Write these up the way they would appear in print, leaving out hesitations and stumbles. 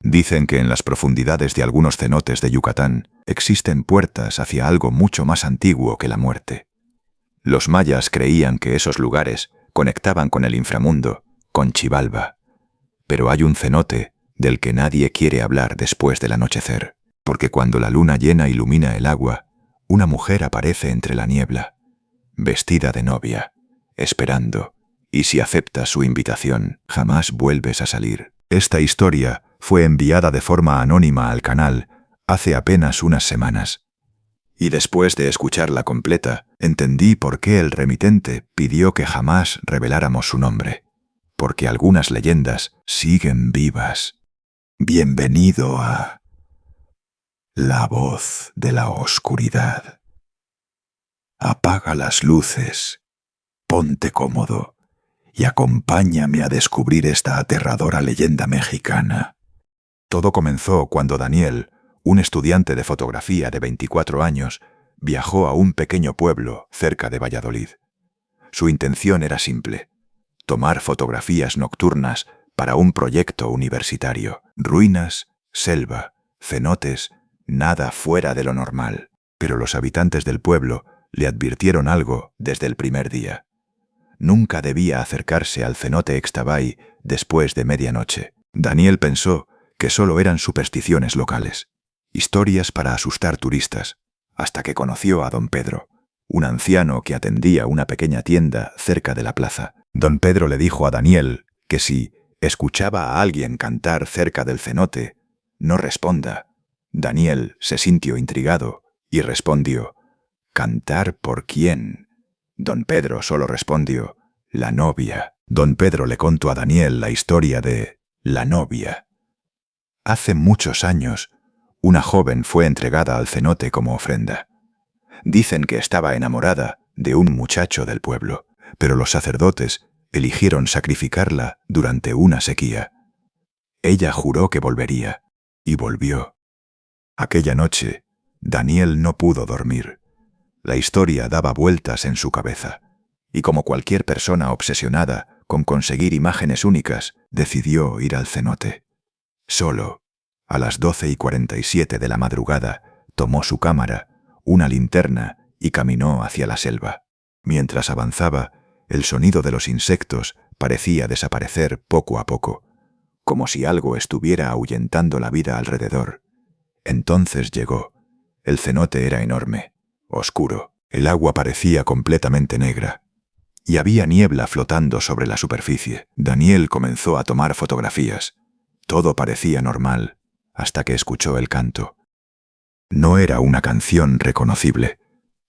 Dicen que en las profundidades de algunos cenotes de Yucatán existen puertas hacia algo mucho más antiguo que la muerte. Los mayas creían que esos lugares conectaban con el inframundo, con Xibalba. Pero hay un cenote del que nadie quiere hablar después del anochecer, porque cuando la luna llena ilumina el agua, una mujer aparece entre la niebla, vestida de novia, esperando, y si aceptas su invitación, jamás vuelves a salir. Esta historia fue enviada de forma anónima al canal hace apenas unas semanas. Y después de escucharla completa, entendí por qué el remitente pidió que jamás reveláramos su nombre. Porque algunas leyendas siguen vivas. Bienvenido a La Voz de la Oscuridad. Apaga las luces, ponte cómodo y acompáñame a descubrir esta aterradora leyenda mexicana. Todo comenzó cuando Daniel, un estudiante de fotografía de 24 años, viajó a un pequeño pueblo cerca de Valladolid. Su intención era simple: tomar fotografías nocturnas para un proyecto universitario. Ruinas, selva, cenotes, nada fuera de lo normal. Pero los habitantes del pueblo le advirtieron algo desde el primer día. Nunca debía acercarse al cenote Ixtabay después de medianoche. Daniel pensó que solo eran supersticiones locales, historias para asustar turistas, hasta que conoció a don Pedro, un anciano que atendía una pequeña tienda cerca de la plaza. Don Pedro le dijo a Daniel que si escuchaba a alguien cantar cerca del cenote, no responda. Daniel se sintió intrigado y respondió: ¿cantar por quién? Don Pedro solo respondió: la novia. Don Pedro le contó a Daniel la historia de la novia. Hace muchos años, una joven fue entregada al cenote como ofrenda. Dicen que estaba enamorada de un muchacho del pueblo, pero los sacerdotes eligieron sacrificarla durante una sequía. Ella juró que volvería, y volvió. Aquella noche, Daniel no pudo dormir. La historia daba vueltas en su cabeza, y como cualquier persona obsesionada con conseguir imágenes únicas, decidió ir al cenote. Solo, a las 12:47 de la madrugada, tomó su cámara, una linterna y caminó hacia la selva. Mientras avanzaba, el sonido de los insectos parecía desaparecer poco a poco, como si algo estuviera ahuyentando la vida alrededor. Entonces llegó. El cenote era enorme, oscuro. El agua parecía completamente negra, y había niebla flotando sobre la superficie. Daniel comenzó a tomar fotografías. Todo parecía normal, hasta que escuchó el canto. No era una canción reconocible.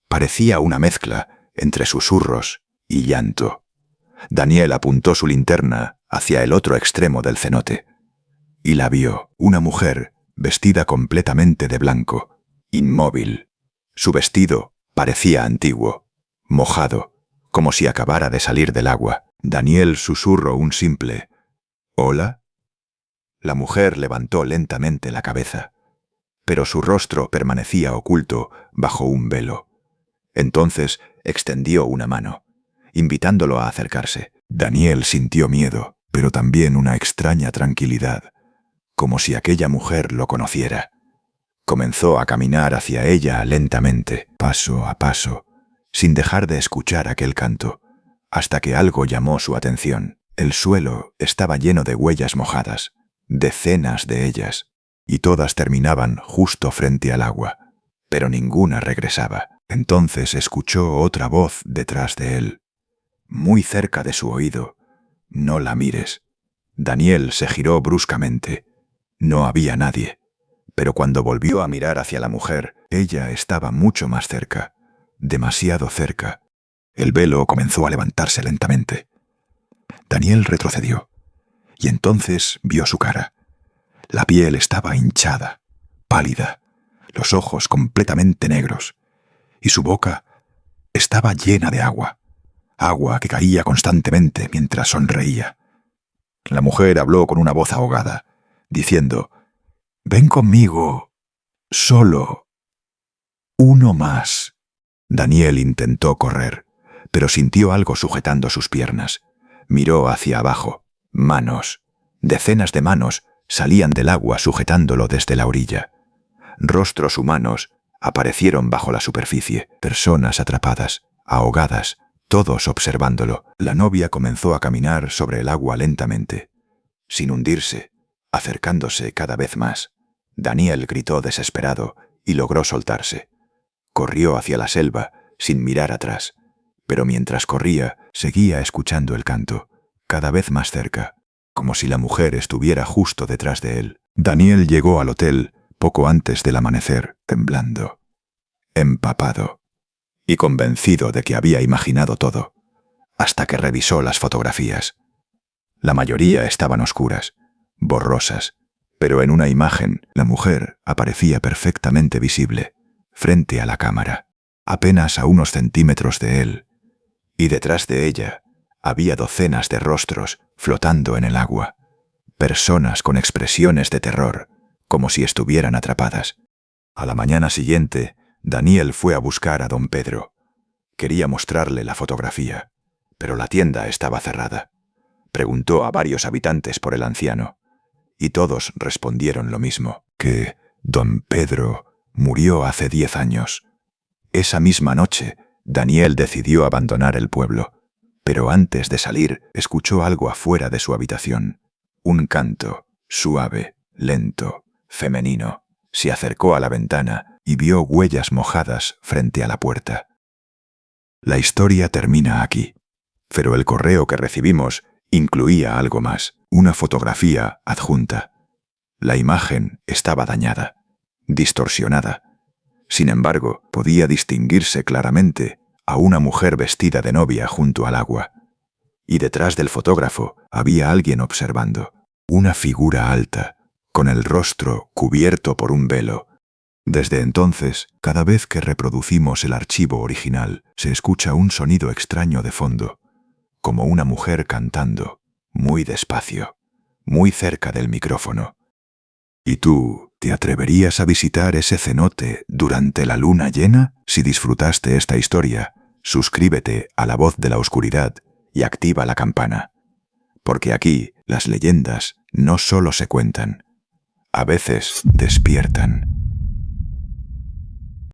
Parecía una mezcla entre susurros y llanto. Daniel apuntó su linterna hacia el otro extremo del cenote, y la vio: una mujer vestida completamente de blanco, inmóvil. Su vestido parecía antiguo, mojado, como si acabara de salir del agua. Daniel susurró un simple «¿Hola?». La mujer levantó lentamente la cabeza, pero su rostro permanecía oculto bajo un velo. Entonces extendió una mano, invitándolo a acercarse. Daniel sintió miedo, pero también una extraña tranquilidad, como si aquella mujer lo conociera. Comenzó a caminar hacia ella lentamente, paso a paso, sin dejar de escuchar aquel canto, hasta que algo llamó su atención. El suelo estaba lleno de huellas mojadas, decenas de ellas, y todas terminaban justo frente al agua, pero ninguna regresaba. Entonces escuchó otra voz detrás de él, muy cerca de su oído: «No la mires». Daniel se giró bruscamente. No había nadie, pero cuando volvió a mirar hacia la mujer, ella estaba mucho más cerca, demasiado cerca. El velo comenzó a levantarse lentamente. Daniel retrocedió, y entonces vio su cara. La piel estaba hinchada, pálida, los ojos completamente negros, y su boca estaba llena de agua que caía constantemente mientras sonreía. La mujer habló con una voz ahogada, diciendo: «Ven conmigo, solo uno más». Daniel intentó correr, pero sintió algo sujetando sus piernas. Miró hacia abajo. Manos, decenas de manos, salían del agua sujetándolo desde la orilla. Rostros humanos aparecieron bajo la superficie, personas atrapadas, ahogadas, todos observándolo. La novia comenzó a caminar sobre el agua lentamente, sin hundirse, acercándose cada vez más. Daniel gritó desesperado y logró soltarse. Corrió hacia la selva sin mirar atrás, pero mientras corría seguía escuchando el canto, cada vez más cerca, como si la mujer estuviera justo detrás de él. Daniel llegó al hotel poco antes del amanecer, temblando, empapado y convencido de que había imaginado todo, hasta que revisó las fotografías. La mayoría estaban oscuras, borrosas, pero en una imagen la mujer aparecía perfectamente visible, frente a la cámara, apenas a unos centímetros de él, y detrás de ella había docenas de rostros flotando en el agua, personas con expresiones de terror, como si estuvieran atrapadas. A la mañana siguiente, Daniel fue a buscar a don Pedro. Quería mostrarle la fotografía, pero la tienda estaba cerrada. Preguntó a varios habitantes por el anciano, y todos respondieron lo mismo, que don Pedro murió hace 10 años. Esa misma noche, Daniel decidió abandonar el pueblo, pero antes de salir escuchó algo afuera de su habitación. Un canto, suave, lento, femenino. Se acercó a la ventana y vio huellas mojadas frente a la puerta. La historia termina aquí, pero el correo que recibimos incluía algo más, una fotografía adjunta. La imagen estaba dañada, distorsionada. Sin embargo, podía distinguirse claramente a una mujer vestida de novia junto al agua. Y detrás del fotógrafo había alguien observando, una figura alta, con el rostro cubierto por un velo. Desde entonces, cada vez que reproducimos el archivo original, se escucha un sonido extraño de fondo, como una mujer cantando, muy despacio, muy cerca del micrófono. ¿Y tú, te atreverías a visitar ese cenote durante la luna llena? Si disfrutaste esta historia, suscríbete a La Voz de la Oscuridad y activa la campana. Porque aquí las leyendas no solo se cuentan, a veces despiertan.